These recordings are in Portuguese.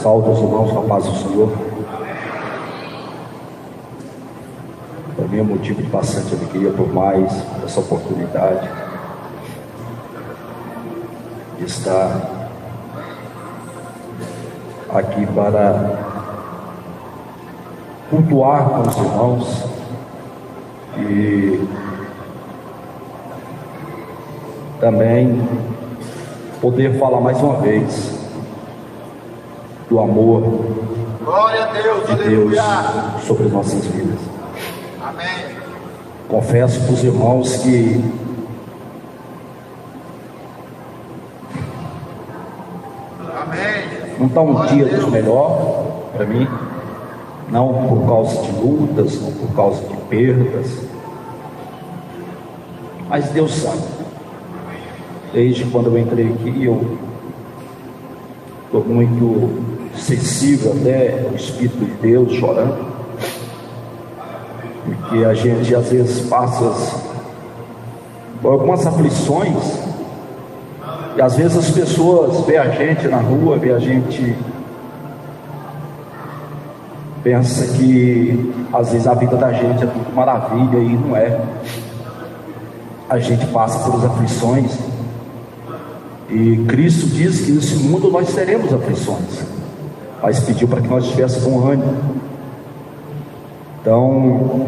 Saúde aos irmãos com a paz do Senhor. Para mim é motivo de bastante alegria por mais essa oportunidade de estar aqui para cultuar com os irmãos e também poder falar mais uma vez do amor, glória a Deus, de Deus sobre nossas vidas. Amém. Confesso para os irmãos que Amém. não está um dia dos melhores para mim, não por causa de lutas, não por causa de perdas, mas Deus sabe. Desde quando eu entrei aqui, eu estou muito sensível até ao Espírito de Deus chorando, porque a gente às vezes passa por algumas aflições, e às vezes as pessoas veem a gente na rua, veem a gente, pensa que às vezes a vida da gente é tudo maravilha, e não é. A gente passa por aflições, e Cristo diz que nesse mundo nós teremos aflições, mas pediu para que nós estivéssemos com ânimo. Então,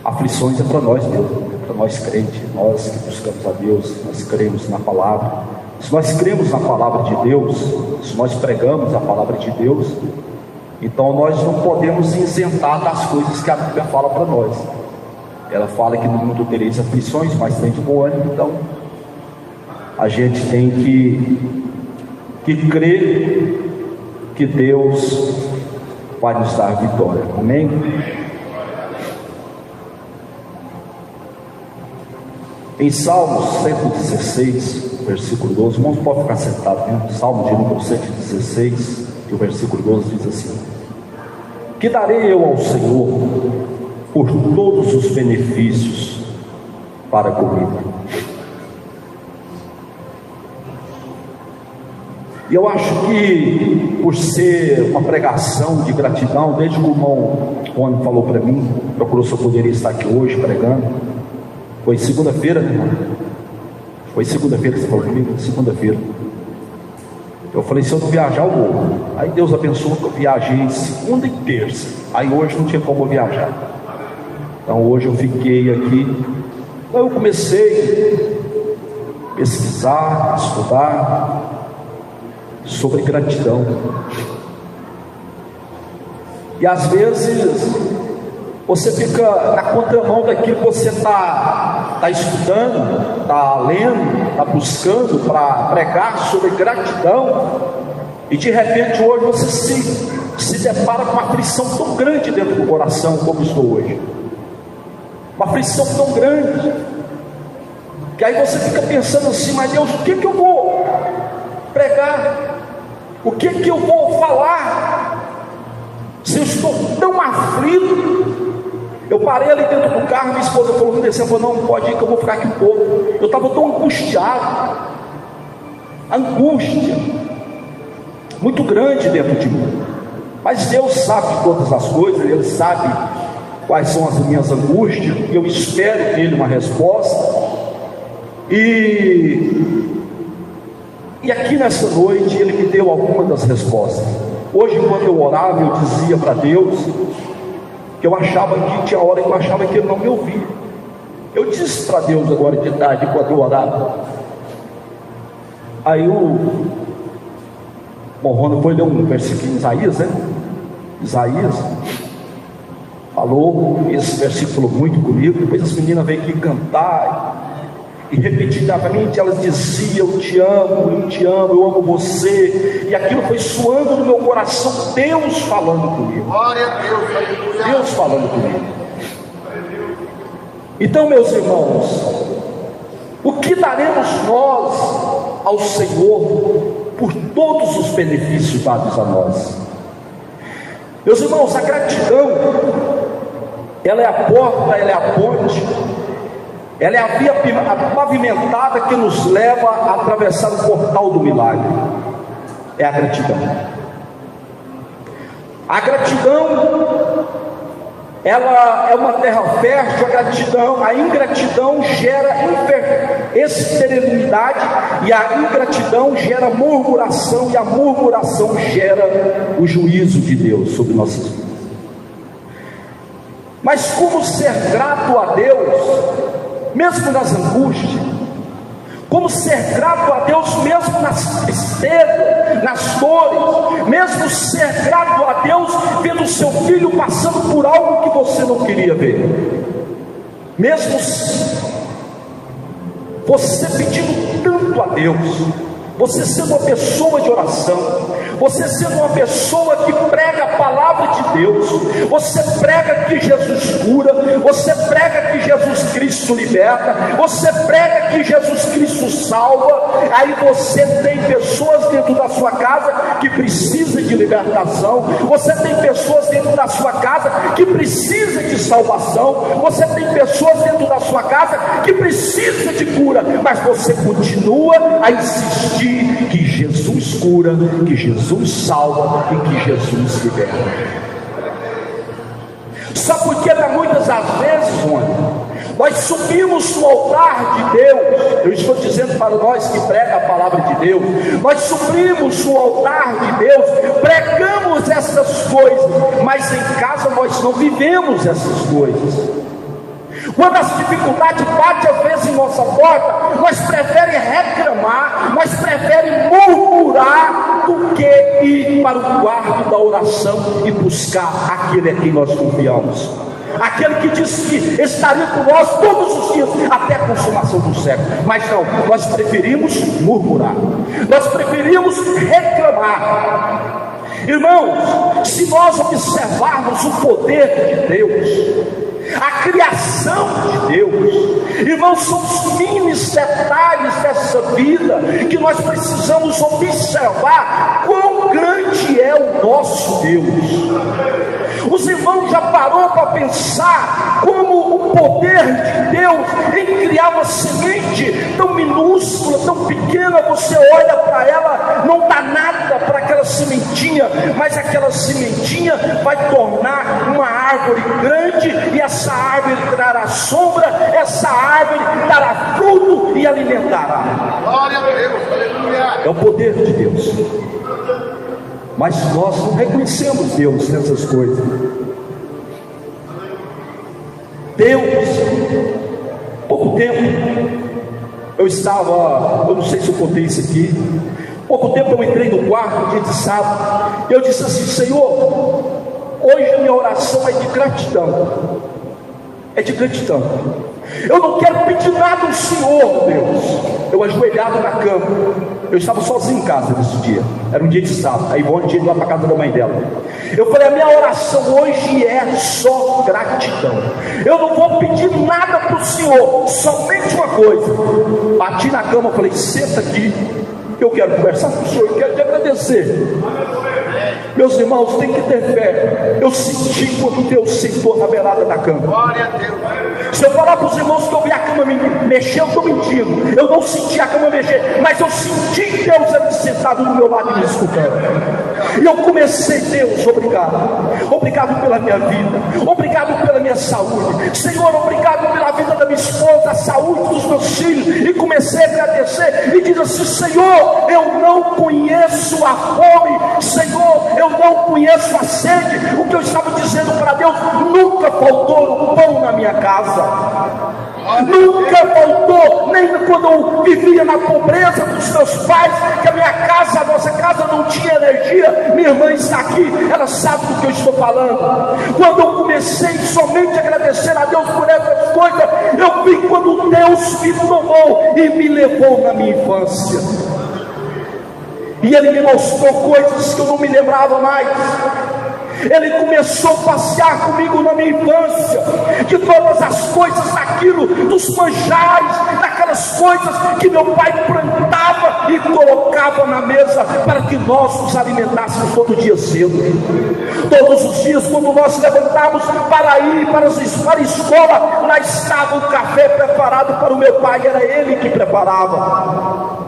aflições é para nós mesmo, é para nós crentes, nós que buscamos a Deus, nós cremos na palavra. Se nós cremos na palavra de Deus, se nós pregamos a palavra de Deus, então nós não podemos isentar das coisas que a Bíblia fala para nós. Ela fala que no mundo tereis aflições, mas tem de bom ânimo. Então a gente tem que crer que Deus vai nos dar vitória. Amém? Em Salmos 116, versículo 12, irmãos, pode ficar sentado mesmo. Salmo de número 116, e o versículo 12 diz assim: que darei eu ao Senhor por todos os benefícios para comigo? E eu acho que, por ser uma pregação de gratidão, desde que o irmão Rony falou para mim, procurou se eu poderia estar aqui hoje pregando. Foi segunda-feira, né, irmão? Foi segunda-feira que você falou comigo? Segunda-feira. Eu falei, se eu não viajar, eu vou. Aí Deus abençoou que eu viajei segunda e terça. Aí hoje não tinha como eu viajar. Então hoje eu fiquei aqui. Então eu comecei a pesquisar, a estudar sobre gratidão. E às vezes você fica na contramão daquilo que você está estudando, está lendo, está buscando para pregar sobre gratidão, e de repente hoje você se depara com uma aflição tão grande dentro do coração como estou hoje. Uma aflição tão grande, que aí você fica pensando assim, mas Deus, o que eu vou pregar? O que eu vou falar? Se eu estou tão aflito. Eu parei ali dentro do carro, minha esposa falou, não desceu, falou, não pode ir que eu vou ficar aqui um pouco. Eu estava tão angustiado, angústia muito grande dentro de mim. Mas Deus sabe de todas as coisas, Ele sabe quais são as minhas angústias, e eu espero dele uma resposta. E aqui nessa noite Ele me deu alguma das respostas. Hoje, quando eu orava, eu dizia para Deus que eu achava que tinha hora que eu achava que Ele não me ouvia. Eu disse para Deus agora de tarde, quando eu orava. Aí o Morrone foi ler um versículo em Isaías, né? Isaías falou esse versículo muito comigo. Depois as meninas veio aqui cantar, e repetidamente elas diziam, eu te amo, eu amo você. E aquilo foi soando no meu coração, Deus falando comigo. Glória a Deus, aleluia. Deus falando comigo. Então, meus irmãos, o que daremos nós ao Senhor por todos os benefícios dados a nós? Meus irmãos, a gratidão, ela é a porta, ela é a ponte, ela é a via pavimentada que nos leva a atravessar o portal do milagre. É a gratidão. A gratidão, ela é uma terra fértil. A ingratidão gera esterilidade, e a ingratidão gera murmuração, e a murmuração gera o juízo de Deus sobre nossas vidas. Mas como ser grato a Deus, mesmo nas angústias? Como ser grato a Deus mesmo nas tristezas, nas dores? Mesmo ser grato a Deus vendo seu filho passando por algo que você não queria ver? Mesmo você pedindo tanto a Deus, você sendo uma pessoa de oração, você sendo uma pessoa que prega a palavra de Deus, você prega que Jesus cura, você prega que Jesus Cristo liberta, você prega que Jesus Cristo salva. Aí você tem pessoas dentro da sua casa que precisam de libertação, você tem pessoas dentro da sua casa que precisam de salvação, você tem pessoas dentro da sua casa que precisam de cura, mas você continua a insistir que Jesus cura, que Jesus salva e que Jesus liberta. Só porque muitas das vezes, nós subimos no altar de Deus. Eu estou dizendo para nós que pregam a palavra de Deus, nós subimos no altar de Deus, pregamos essas coisas, mas em casa nós não vivemos essas coisas. Quando as dificuldades batem às vezes em nossa porta, nós preferimos reclamar, nós preferimos murmurar, do que ir para o quarto da oração e buscar aquele a quem nós confiamos, aquele que disse que estaria com nós todos os dias até a consumação do século. Mas não, nós preferimos murmurar, nós preferimos reclamar. Irmãos, se nós observarmos o poder de Deus, a criação de Deus, irmãos, são os mínimos detalhes dessa vida que nós precisamos observar quão grande é o nosso Deus. Os irmãos já parou para pensar como o poder de Deus em criar uma semente tão minúscula, tão pequena, você olha para ela, não dá nada para aquela sementinha, mas aquela sementinha vai tornar uma árvore grande, e essa árvore trará sombra, essa árvore dará fruto e alimentará. Glória a Deus, aleluia. É o poder de Deus. Mas nós não reconhecemos Deus nessas coisas. Deus, pouco tempo, eu não sei se eu contei isso aqui, pouco tempo eu entrei no quarto, dia de sábado, eu disse assim: Senhor, hoje minha oração é de gratidão, eu não quero pedir nada ao Senhor, Deus. Eu ajoelhado na cama, eu estava sozinho em casa nesse dia, era um dia de sábado, aí bom dia lá para casa da mãe dela. Eu falei: a minha oração hoje é só gratidão, eu não vou pedir nada para o Senhor, somente uma coisa. Bati na cama, falei: senta aqui, eu quero conversar com o Senhor, eu quero te agradecer. Meus irmãos, tem que ter fé. Eu senti quando Deus sentou na beirada da cama. Glória a Deus. Se eu falar para os irmãos que eu vi a cama mexer, eu estou mentindo. Eu não senti a cama mexer, mas eu senti Deus ali sentado do meu lado e me escutando. E eu comecei: Deus, obrigado pela minha vida, obrigado pela minha saúde, Senhor, obrigado pela vida da minha esposa, a saúde dos meus filhos. E comecei a agradecer e diz assim: Senhor, eu não conheço a fome, Senhor, eu não conheço a sede. O que eu estava dizendo para Deus: nunca faltou pão na minha casa, nunca faltou, nem quando eu vivia na pobreza dos meus pais, que a nossa casa não tinha energia. Minha irmã está aqui, ela sabe do que eu estou falando. Quando eu comecei somente a agradecer a Deus por essas coisas, eu vi quando Deus me tomou e me levou na minha infância, e Ele me mostrou coisas que eu não me lembrava mais. Ele começou a passear comigo na minha infância, de todas as coisas daquilo, dos manjares, daquelas coisas que meu pai plantava e colocava na mesa para que nós nos alimentássemos todo dia cedo. Todos os dias, quando nós levantávamos para ir para a escola, lá estava o café preparado para o meu pai, era ele que preparava.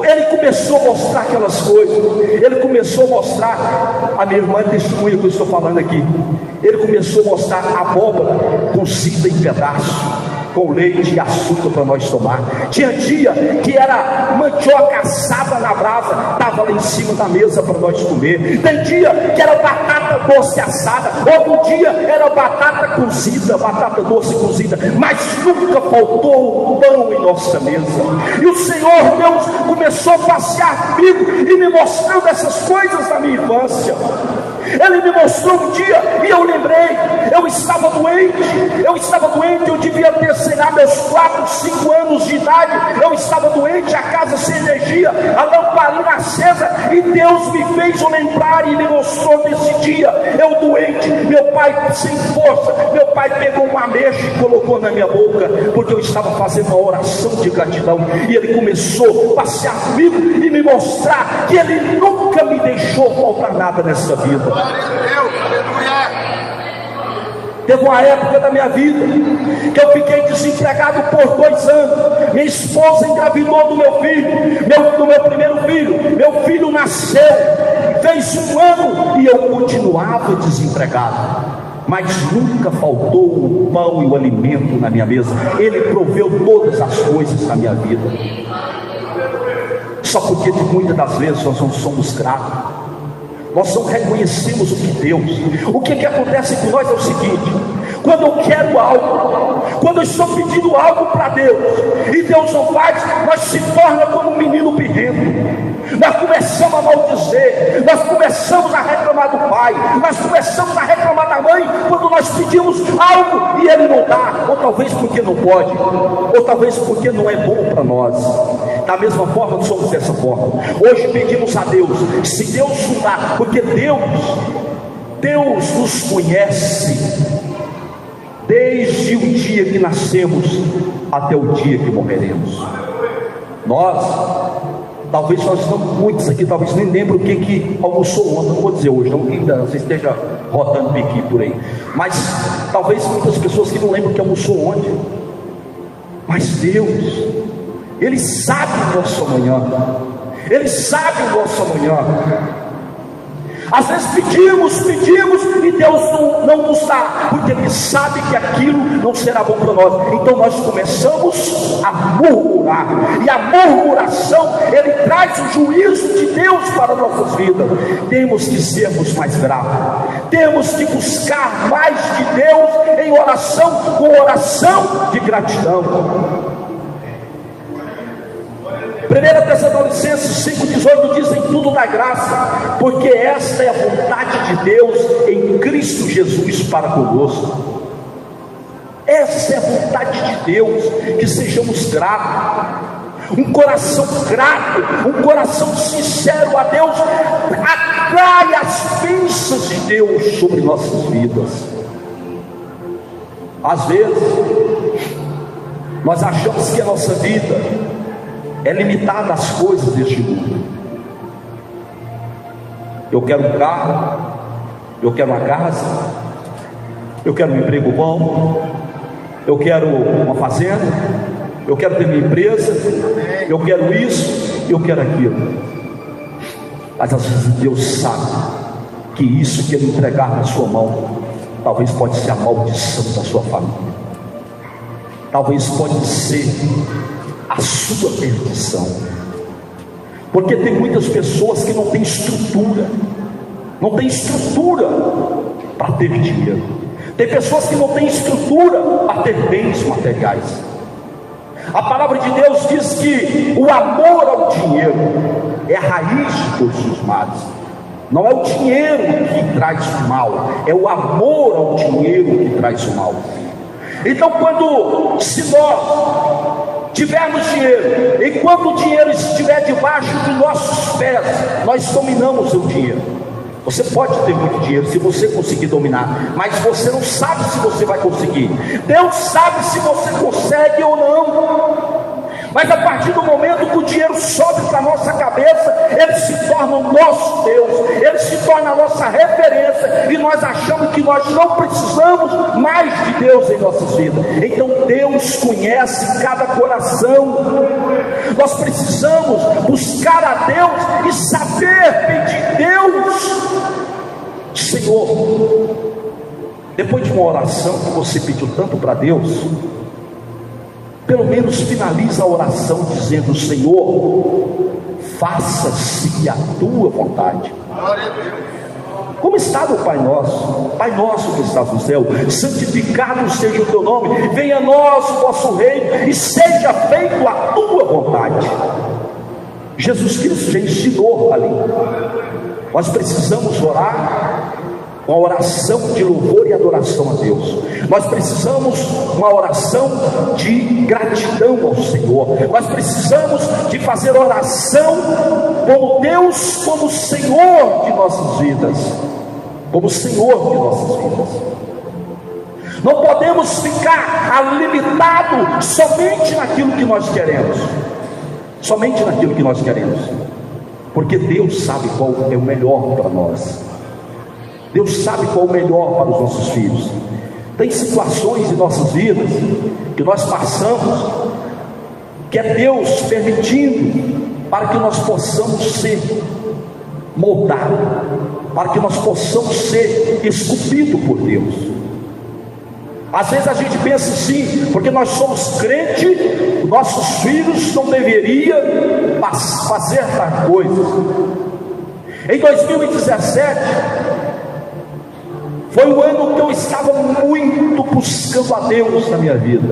Ele começou a mostrar aquelas coisas. Ele começou a mostrar, a minha irmã testemunha que eu estou falando aqui. Ele começou a mostrar abóbora cozida em pedaços, com leite e açúcar para nós tomar. Tinha dia que era mandioca assada na brasa, estava lá em cima da mesa para nós comer. Tem dia que era batata doce assada, outro dia era batata cozida, batata doce cozida, mas nunca faltou o pão em nossa mesa. E o Senhor Deus começou a passear comigo e me mostrando essas coisas da minha infância. Ele me mostrou um dia e eu lembrei, eu estava doente, eu devia ter, sei lá, meus 4, 5 anos de idade. Eu estava doente, a casa sem energia, a lamparina acesa, e Deus me fez lembrar e me mostrou nesse dia, eu doente, meu pai sem força, meu pai pegou uma ameixa e colocou na minha boca, porque eu estava fazendo uma oração de gratidão, e ele começou a passear comigo e me mostrar que ele nunca me deixou faltar nada nessa vida. Teve uma época da minha vida que eu fiquei desempregado por 2 anos. Minha esposa engravidou do meu filho, do meu primeiro filho. Meu filho nasceu, fez 1 ano e eu continuava desempregado. Mas nunca faltou o pão e o alimento na minha mesa. Ele proveu todas as coisas na minha vida. Só porque muitas das vezes nós não somos gratos, nós não reconhecemos o que Deus. O que acontece com nós é o seguinte: quando eu quero algo, quando eu estou pedindo algo para Deus e Deus não faz, nós se torna como um menino birrento. Nós começamos a maldizer, nós começamos a reclamar do pai, nós começamos a reclamar da mãe quando nós pedimos algo e ele não dá, ou talvez porque não pode, ou talvez porque não é bom para nós. Da mesma forma, nós somos dessa forma. Hoje pedimos a Deus, se Deus não dá, porque Deus nos conhece desde o dia que nascemos até o dia que morreremos. Talvez nós não, muitos aqui talvez nem lembrem o que almoçou ontem. Não vou dizer hoje, não que ainda você esteja rodando biquinho por aí, mas talvez muitas pessoas que não lembram o que almoçou ontem. Mas Deus, Ele sabe o nosso amanhã, Ele sabe o nosso amanhã. Às vezes pedimos e Deus não nos dá, porque Ele sabe que aquilo não será bom para nós. Então nós começamos a murmurar, e a murmuração, ele traz o juízo de Deus para nossas vidas. Temos que sermos mais gratos, temos que buscar mais de Deus em oração, com oração de gratidão. 1 Tessalonicenses 5,18 diz: em tudo dá graça, porque esta é a vontade de Deus em Cristo Jesus para conosco. Essa é a vontade de Deus, que sejamos gratos. Um coração grato, um coração sincero a Deus, atrai as bênçãos de Deus sobre nossas vidas. Às vezes nós achamos que a nossa vida é limitada às coisas deste mundo. Eu quero um carro, eu quero uma casa, eu quero um emprego bom, eu quero uma fazenda, eu quero ter minha empresa, eu quero isso, eu quero aquilo. Mas às vezes Deus sabe que isso que Ele entregar na sua mão, talvez pode ser a maldição da sua família, talvez pode ser a sua perdição. Porque tem muitas pessoas que não têm estrutura, para ter dinheiro. Tem pessoas que não têm estrutura para ter bens materiais. A palavra de Deus diz que o amor ao dinheiro é a raiz de todos os males. Não é o dinheiro que traz o mal, é o amor ao dinheiro que traz o mal. Então, se nós tivermos dinheiro, enquanto o dinheiro estiver debaixo dos nossos pés, nós dominamos o dinheiro. Você pode ter muito dinheiro se você conseguir dominar, mas você não sabe se você vai conseguir. Deus sabe se você consegue ou não. Mas a partir do momento que o dinheiro sobe para a nossa cabeça, ele se torna o nosso Deus, Ele se torna a nossa referência, e nós achamos que nós não precisamos mais de Deus em nossas vidas. Então Deus conhece cada coração. Nós precisamos buscar a Deus e saber pedir: Deus, Senhor, depois de uma oração que você pediu tanto para Deus, pelo menos finaliza a oração dizendo: Senhor, faça-se a tua vontade. Como está no Pai Nosso? Pai nosso que estás no céu, santificado seja o teu nome, venha a nós o vosso reino, e seja feito a tua vontade. Jesus Cristo já ensinou ali. Nós precisamos orar uma oração de louvor e adoração a Deus. Nós precisamos uma oração de gratidão ao Senhor. Nós precisamos de fazer oração como Deus, como Senhor de nossas vidas, como Senhor de nossas vidas. Não podemos ficar limitados somente naquilo que nós queremos, somente naquilo que nós queremos, porque Deus sabe qual é o melhor para nós. Deus sabe qual é o melhor para os nossos filhos. Tem situações em nossas vidas que nós passamos, que é Deus permitindo para que nós possamos ser moldados, para que nós possamos ser esculpidos por Deus. Às vezes a gente pensa assim: porque nós somos crentes, nossos filhos não deveriam fazer tal coisa. Em 2017 foi o ano que eu estava muito buscando a Deus na minha vida.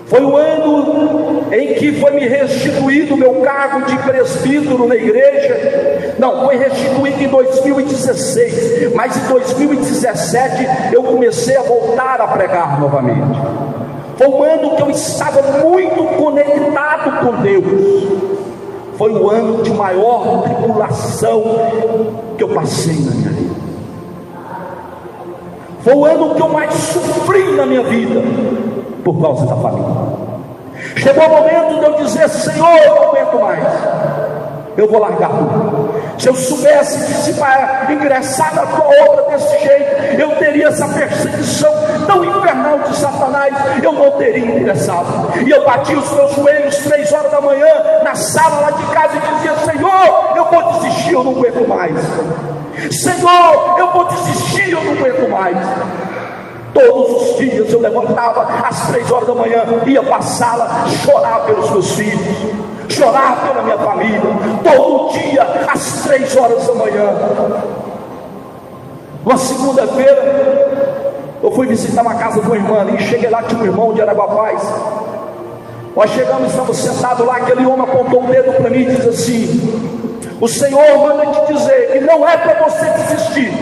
Foi o ano em que foi me restituído o meu cargo de presbítero na igreja. Não, foi restituído em 2016, mas em 2017 eu comecei a voltar a pregar novamente. Foi um ano que eu estava muito conectado com Deus. Foi o ano de maior tribulação que eu passei na minha vida. Foi o ano que eu mais sofri na minha vida, por causa da família. Chegou o momento de eu dizer: Senhor, eu não aguento mais, eu vou largar tudo. Se eu soubesse que se para ingressar na tua obra desse jeito, eu teria essa perseguição tão infernal de Satanás, eu não teria ingressado. E eu bati os meus joelhos 3 horas da manhã na sala lá de casa e dizia: Senhor, eu vou desistir, eu não aguento mais. Senhor, eu vou desistir, eu não aguento mais. Todos os dias eu levantava às 3 horas da manhã, ia para a sala chorar pelos meus filhos, chorar pela minha família. Todo dia às 3 horas da manhã. Uma segunda-feira eu fui visitar uma casa de uma irmã ali. Cheguei lá, tinha um irmão de Araguapaz. Nós chegamos, estamos sentados lá. Aquele homem apontou o dedo para mim e disse assim: o Senhor manda te dizer que não é para você desistir.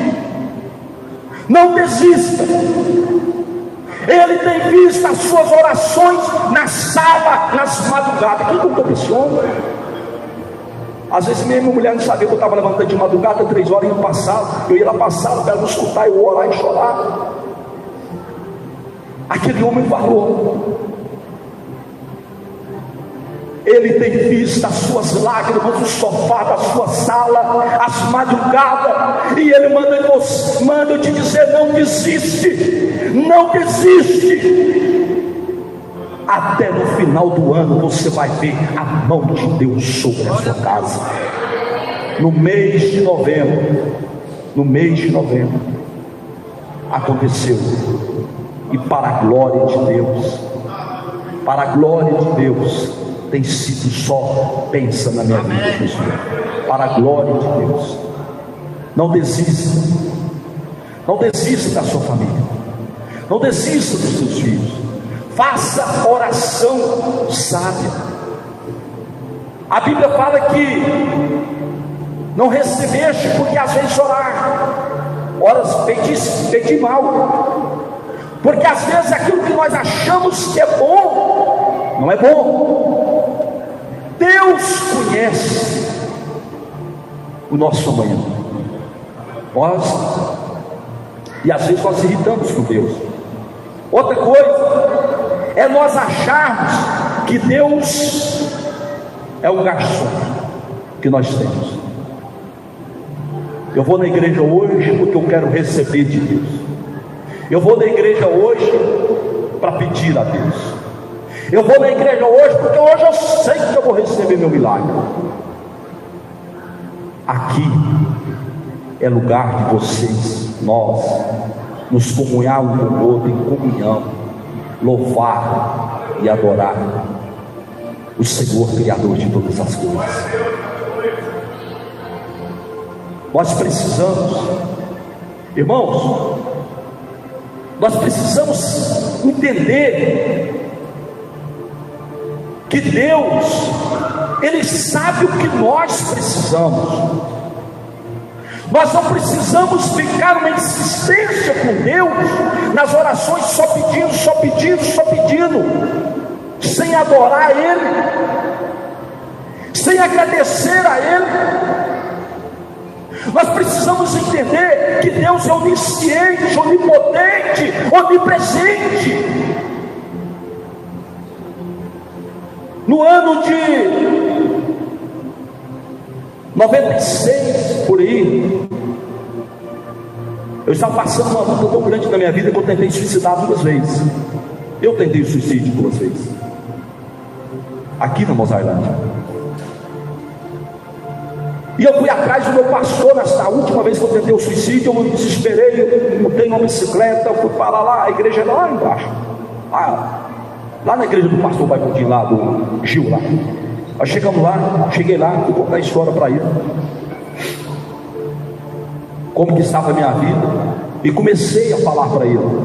Não desista. Ele tem visto as suas orações na sala, nas madrugadas. Quem contou esse homem? Às vezes minha mulher não sabia que eu estava levantando de madrugada, 3 horas, indo para a sala. Eu ia lá para a sala para ela não escutar, eu orar e chorar. Aquele homem falou: Ele tem visto as suas lágrimas no sofá da sua sala, as madrugadas, e Ele manda eu te dizer: não desiste, não desiste. Até no final do ano você vai ver a mão de Deus sobre a sua casa. No mês de novembro, aconteceu. E para a glória de Deus, tem sido só bênção na minha vida, pessoal. Para a glória de Deus. Não desista. Não desista da sua família. Não desista dos seus filhos. Faça oração sábia. A Bíblia fala que não recebeste porque às vezes oras pedi mal. Porque às vezes aquilo que nós achamos que é bom, não é bom. Deus conhece o nosso amanhã. E às vezes nós irritamos com Deus. Outra coisa é nós acharmos que Deus é um garçom. que nós temos. Eu vou na igreja hoje porque eu quero receber de Deus. Eu vou na igreja hoje para pedir a Deus. Eu vou na igreja hoje porque hoje eu sei que eu vou receber meu milagre. Aqui é lugar de vocês, nós, nos comunhar um com o outro em comunhão, louvar e adorar o Senhor Criador de todas as coisas. Nós precisamos, irmãos, nós precisamos entender que Deus, Ele sabe o que nós precisamos. Nós não precisamos ficar numa insistência com Deus, nas orações só pedindo, só pedindo, só pedindo, sem adorar Ele, sem agradecer a Ele. Nós precisamos entender que Deus é onisciente, onipotente, onipresente. No ano de 96, por aí, eu estava passando uma luta tão grande na minha vida que eu tentei suicidar 2 vezes. Eu tentei suicídio 2 vezes, aqui na Mozarlândia. E eu fui atrás do meu pastor. Nessa última vez que eu tentei o suicídio, eu me desesperei, eu montei uma bicicleta, eu fui para lá, a igreja era lá embaixo, lá na igreja do pastor Baicudinho, lá do Gil lá. Nós chegamos lá, cheguei lá, fui contar a história para ele, como que estava a minha vida, e comecei a falar para ele,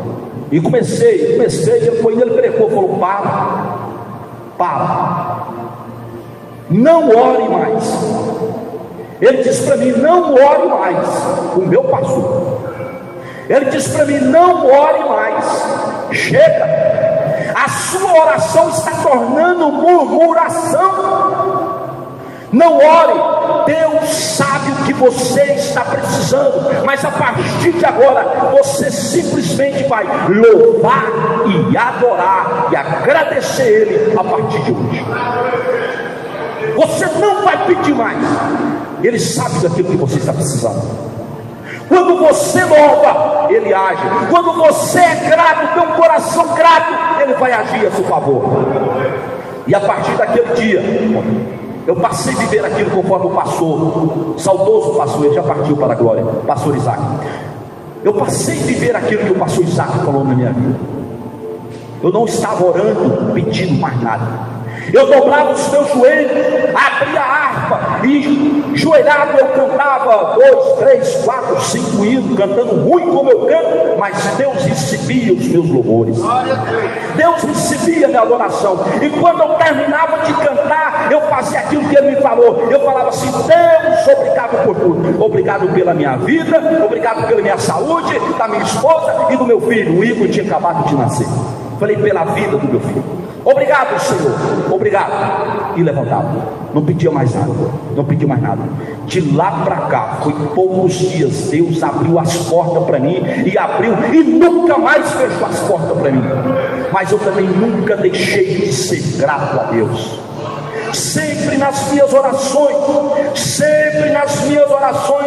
e comecei, ele foi, ele pregou, falou: para, não ore mais. Ele disse para mim: não ore mais. O meu pastor, ele disse para mim: não ore mais, chega, a sua oração está tornando murmuração. Não ore. Deus sabe o que você está precisando, mas a partir de agora você simplesmente vai louvar e adorar e agradecer Ele a partir de hoje. Você não vai pedir mais. Ele sabe daquilo que você está precisando. Quando você louva, Ele age. Quando você é grato, tem um coração grato, Ele vai agir a seu favor. E a partir daquele dia, eu passei a viver aquilo conforme o pastor, saudoso pastor, ele já partiu para a glória, pastor Isaac. Eu passei a viver aquilo que o pastor Isaac falou na minha vida. Eu não estava orando, pedindo mais nada. Eu dobrava os meus joelhos, abria a harpa e joelhado eu cantava 2, 3, 4, 5 hinos, cantando ruim como eu canto, mas Deus recebia os meus louvores, Deus recebia a minha adoração. E quando eu terminava de cantar, eu fazia aquilo que Ele me falou. Eu falava assim: Deus, obrigado por tudo, obrigado pela minha vida, obrigado pela minha saúde, da minha esposa e do meu filho. O Igor tinha acabado de nascer. Falei: pela vida do meu filho, obrigado, Senhor, obrigado. E levantava, não pedia mais nada, não pedia mais nada. De lá para cá, foi poucos dias, Deus abriu as portas para mim, e abriu, e nunca mais fechou as portas para mim. Mas eu também nunca deixei de ser grato a Deus. Sempre nas minhas orações,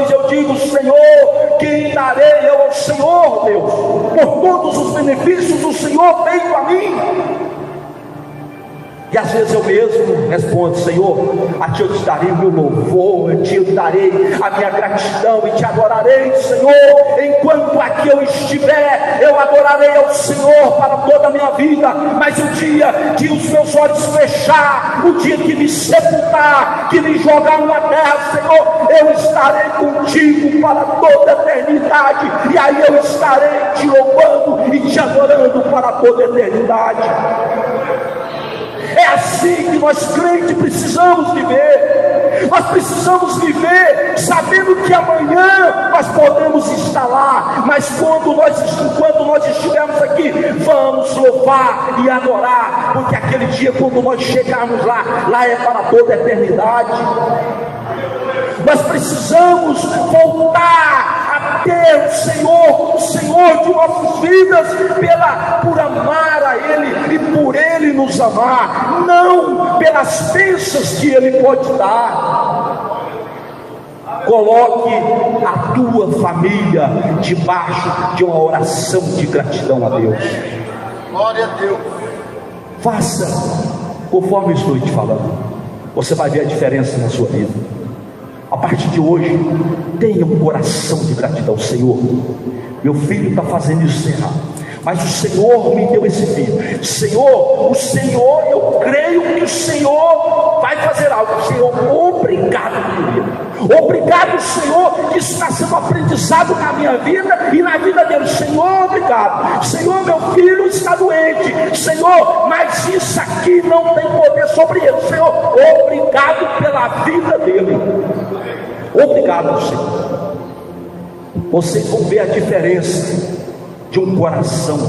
eu digo: Senhor, quem darei eu ao Senhor, Deus, por todos os benefícios do Senhor feito a mim. E às vezes eu mesmo respondo: Senhor, a Ti eu te darei o meu louvor, a Ti eu te darei a minha gratidão e te adorarei, Senhor, enquanto aqui eu estiver, eu adorarei ao Senhor para toda a minha vida. Mas o dia que os meus olhos fechar, o dia que me sepultar, que me jogar numa terra, Senhor, eu estarei contigo para toda a eternidade, e aí eu estarei te louvando e te adorando para toda a eternidade. É assim que nós crentes precisamos viver. Nós precisamos viver sabendo que amanhã nós podemos estar lá, mas enquanto nós estivermos aqui, vamos louvar e adorar, porque aquele dia, quando nós chegarmos lá é para toda a eternidade. Nós precisamos voltar a ter o Senhor de nossas vidas, por amar a Ele e por Ele nos amar, não pelas bênçãos que Ele pode dar. Coloque a tua família debaixo de uma oração de gratidão a Deus. Glória a Deus. Faça conforme eu estou te falando. Você vai ver a diferença na sua vida. A partir de hoje, tenha um coração de gratidão. Senhor, meu filho está fazendo isso errado, mas o Senhor me deu esse filho. Senhor, eu creio que o Senhor vai fazer algo. Senhor, obrigado por ele. Obrigado, Senhor, que isso está sendo aprendizado na minha vida e na vida dele. Senhor, obrigado. Senhor, meu filho está doente. Senhor, mas isso aqui não tem poder sobre ele. Senhor, obrigado pela vida dele. Obrigado, Senhor. Vocês vão ver a diferença de um coração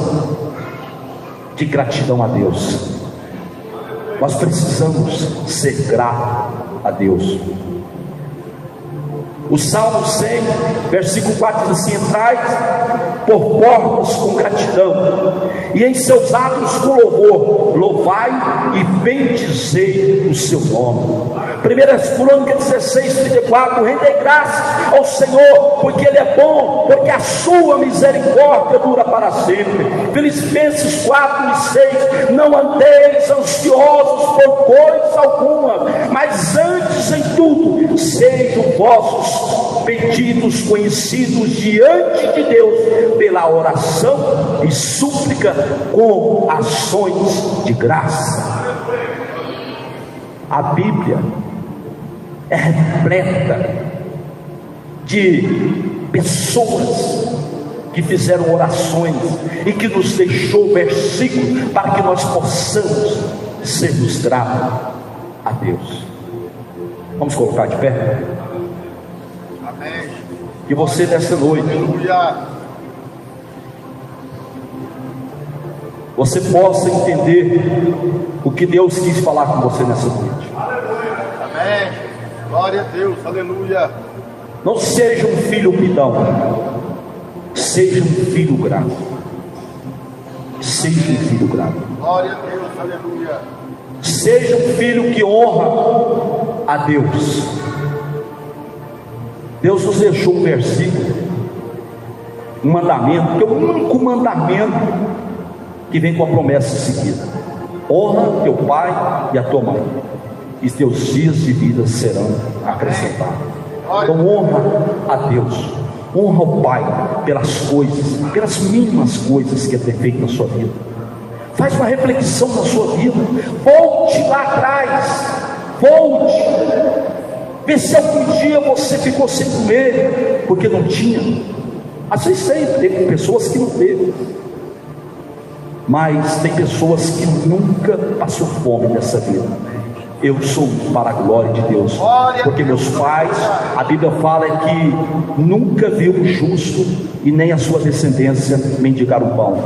de gratidão a Deus. Nós precisamos ser gratos a Deus. O Salmo 100, versículo 4 diz assim: entrai por portas com gratidão, e em seus atos com louvor, louvai e bendizei o seu nome. 1 Crônicas 16, 34, rendei graças ao Senhor, porque Ele é bom, porque a sua misericórdia dura para sempre. Filipenses 4 e 6, não andeis ansiosos por coisa alguma, mas antes em tudo, sejam vossos pedidos conhecidos diante de Deus pela oração e súplica com ações de graça. A Bíblia é repleta de pessoas que fizeram orações e que nos deixou versículos para que nós possamos sermos gratos a Deus. Vamos colocar de pé? Que você nessa noite, você possa entender o que Deus quis falar com você nessa noite. Amém. Glória a Deus. Aleluia. Não seja um filho pidão, seja um filho grato. Seja um filho grato. Glória a Deus. Aleluia. Seja um filho que honra a Deus. Deus nos deixou um versículo, um mandamento, que é o único mandamento que vem com a promessa seguida: honra teu pai e a tua mãe, e teus dias de vida serão acrescentados. Então honra a Deus, honra o Pai pelas coisas, pelas mínimas coisas que Ele tem feito na sua vida. Faz uma reflexão na sua vida, volte lá atrás, volte. Vê se algum dia você ficou sem comer porque não tinha. Às vezes teve pessoas que não teve, mas tem pessoas que nunca passou fome nessa vida. Eu sou para a glória de Deus, porque meus pais, a Bíblia fala que nunca viu o justo e nem a sua descendência mendigar o pão.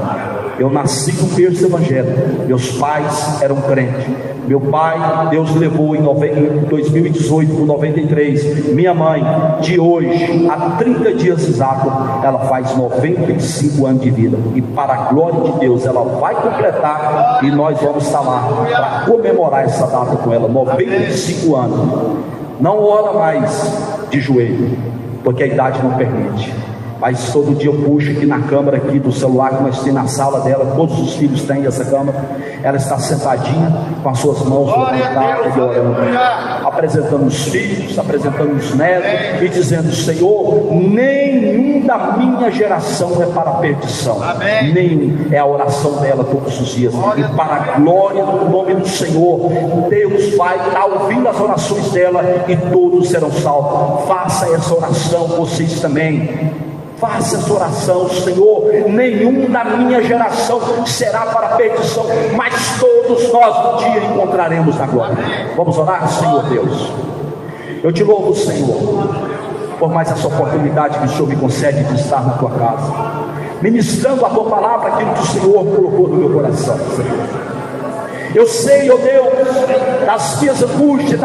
Eu nasci no berço do evangelho, meus pais eram crentes. Meu pai, Deus levou em 2018 com 93. Minha mãe, de hoje a 30 dias exatos, ela faz 95 anos de vida, e para a glória de Deus ela vai completar, e nós vamos estar lá para comemorar essa data com ela. 95 anos. Não ora mais de joelho, porque a idade não permite, mas todo dia eu puxo aqui na câmera aqui do celular que nós temos na sala dela. Todos os filhos têm essa câmera. Ela está sentadinha com as suas mãos levantadas e orando, apresentando os filhos, apresentando os netos e dizendo: Senhor, nenhum da minha geração é para a perdição. Nenhum. É a oração dela todos os dias, e para a glória do nome do Senhor, Deus vai estar ouvindo as orações dela e todos serão salvos. Faça essa oração vocês também. Faça essa oração: Senhor, nenhum da minha geração será para a perdição, mas todos nós um dia encontraremos na glória. Vamos orar? Senhor Deus, eu te louvo, Senhor, por mais essa oportunidade que o Senhor me concede de estar na tua casa, ministrando a tua palavra, aquilo que o Senhor colocou no meu coração, Senhor. Eu sei, ó Deus, das minhas angústias,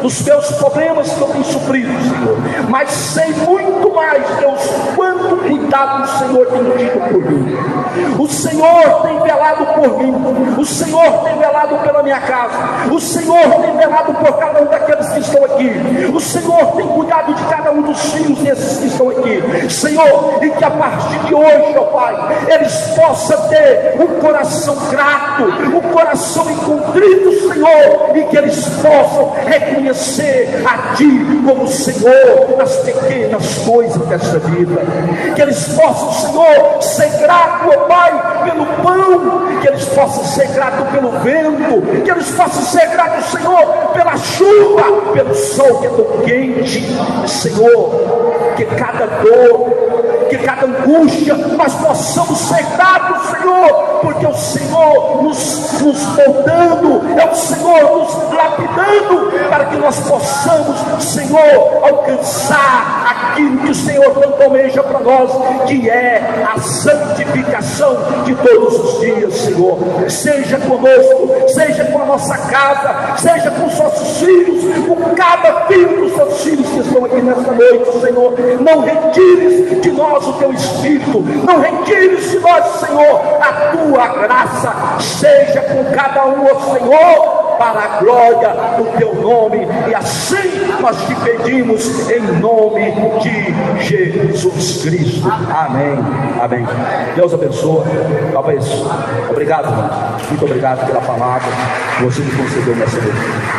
dos meus problemas que eu tenho sofrido, Senhor, mas sei muito mais, Deus, quanto cuidado cuidado o Senhor tem tido por mim. O Senhor tem velado por mim. O Senhor tem velado pela minha casa. O Senhor tem velado por cada um daqueles que estão aqui. O Senhor tem cuidado de cada um dos filhos desses que estão aqui, Senhor, e que a partir de hoje, ó Pai, eles possam ter um coração grato, um coração contrito, Senhor, e que eles possam reconhecer a Ti como Senhor nas pequenas coisas desta vida. Que eles possam, Senhor, ser grato, ó Pai, pelo pão, que eles possam ser grato pelo vento, que eles possam ser gratos, Senhor, pela chuva, pelo sol que é tão quente, Senhor, que cada dor, que cada angústia, nós possamos ser gratos, Senhor, porque o Senhor nos moldando, é o Senhor nos lapidando, para que nós possamos, Senhor, alcançar aquilo que o Senhor tanto almeja para nós, que é a santificação de todos os dias, Senhor. Seja conosco, seja com a nossa casa, seja com os nossos filhos, com cada filho dos seus filhos que estão aqui nesta noite, Senhor. Não retires de nós o Teu Espírito, não retires de nós, Senhor, a Tua graça. Seja com cada um, ó Senhor, para a glória do Teu nome, e assim nós te pedimos em nome de Jesus Cristo. Amém, amém. Deus abençoe. Talvez. Obrigado, irmão. Muito obrigado pela palavra que você nos concedeu nessa noite.